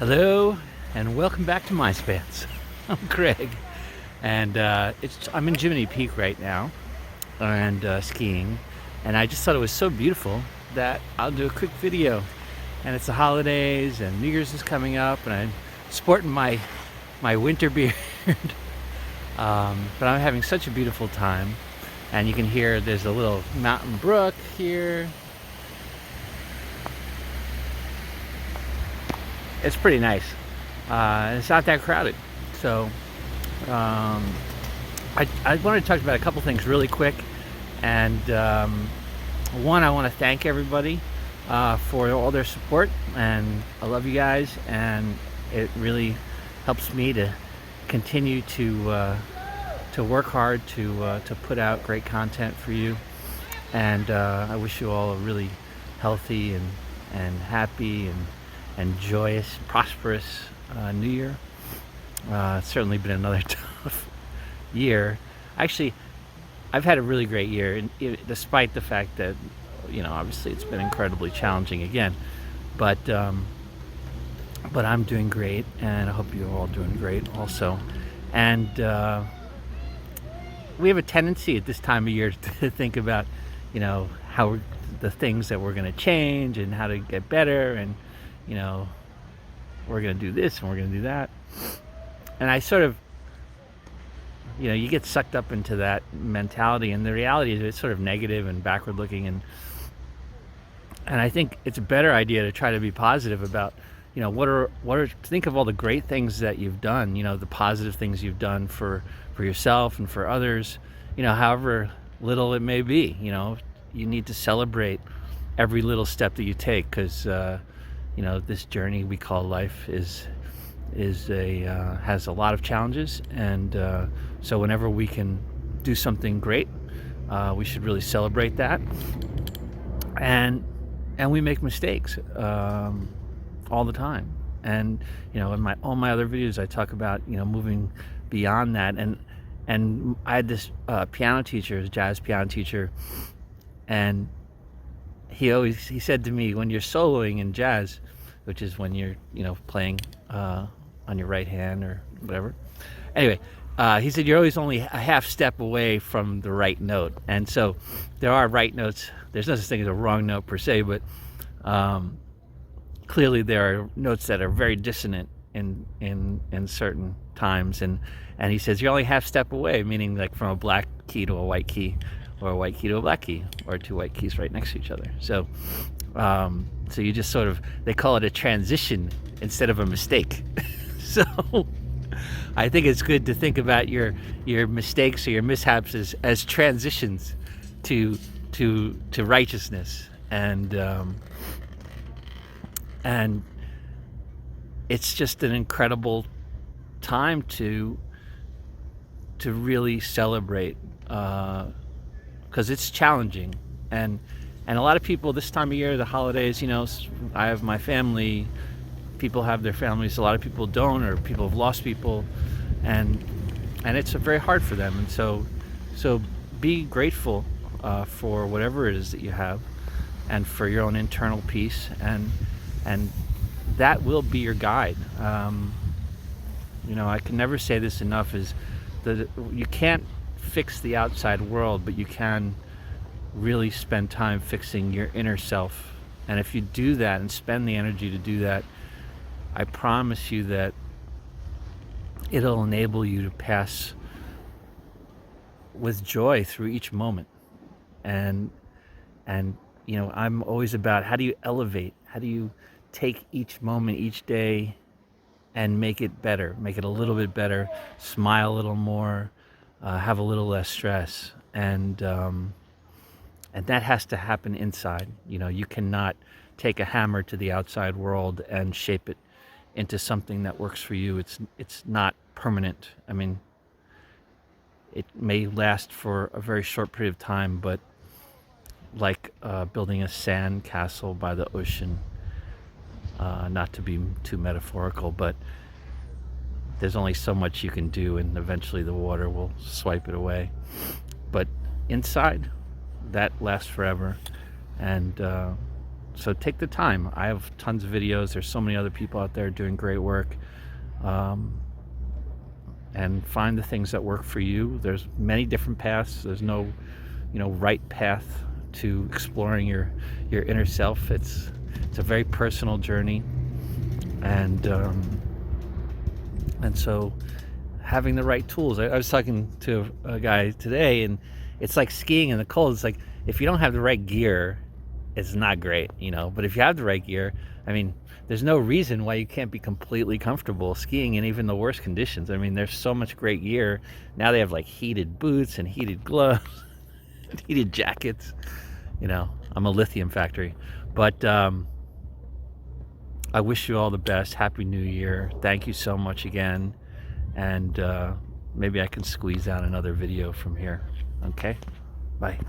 Hello and welcome back to MindSpanse. I'm Craig, and I'm in Jiminy Peak right now and skiing, and I just thought it was so beautiful that I'll do a quick video. And it's the holidays and New Year's is coming up, and I'm sporting my winter beard. But I'm having such a beautiful time, and you can hear there's a little mountain brook here. It's pretty nice. It's not that crowded. So I wanted to talk about a couple things really quick. And one, I want to thank everybody for all their support. And I love you guys. And it really helps me to continue to work hard to put out great content for you. And I wish you all a really healthy and happy and joyous, prosperous New Year. It's certainly been another tough year. Actually, I've had a really great year, despite the fact that, obviously it's been incredibly challenging again. But I'm doing great, and I hope you're all doing great also. And we have a tendency at this time of year to think about, how the things that we're going to change and how to get better, and we're going to do this and we're going to do that. And I sort of, you get sucked up into that mentality, and the reality is it's sort of negative and backward looking. And I think it's a better idea to try to be positive about, think of all the great things that you've done, the positive things you've done for yourself and for others, however little it may be. You need to celebrate every little step that you take, because this journey we call life has a lot of challenges, and so whenever we can do something great, we should really celebrate that. And we make mistakes all the time, and in all my other videos I talk about moving beyond that. And I had this piano teacher, jazz piano teacher, and he said to me, when you're soloing in jazz, which is when you're playing on your right hand or whatever, anyway, he said you're always only a half step away from the right note. And so there are right notes. There's no such thing as a wrong note per se, but clearly there are notes that are very dissonant in certain times, and he says you're only half step away, meaning like from a black key to a white key, or a white key to a black key, or two white keys right next to each other. So so you just sort of, they call it a transition instead of a mistake. So I think it's good to think about your mistakes or your mishaps as transitions to righteousness. And it's just an incredible time to really celebrate, because it's challenging. And a lot of people this time of year, the holidays, I have my family, people have their families, a lot of people don't, or people have lost people, and it's very hard for them. And so be grateful for whatever it is that you have, and for your own internal peace, and that will be your guide. I can never say this enough, is that you can't fix the outside world, but you can really spend time fixing your inner self. And if you do that and spend the energy to do that, I promise you that it'll enable you to pass with joy through each moment. And I'm always about, how do you elevate? How do you take each moment, each day, and make it better, make it a little bit better, smile a little more, have a little less stress. And that has to happen inside. You cannot take a hammer to the outside world and shape it into something that works for you. It's not permanent. I mean, it may last for a very short period of time, but like building a sand castle by the ocean, not to be too metaphorical, but there's only so much you can do, and eventually the water will swipe it away. But inside, that lasts forever. And So take the time. I have tons of videos. There's so many other people out there doing great work. And find the things that work for you. There's many different paths. There's no, right path to exploring your inner self. It's a very personal journey, and so having the right tools. I was talking to a guy today, and it's like skiing in the cold. It's like if you don't have the right gear, it's not great, But if you have the right gear, I mean, there's no reason why you can't be completely comfortable skiing in even the worst conditions. I mean, there's so much great gear. Now they have like heated boots and heated gloves, and heated jackets. I'm a lithium factory. But I wish you all the best. Happy New Year. Thank you so much again. And maybe I can squeeze out another video from here. Okay? Bye.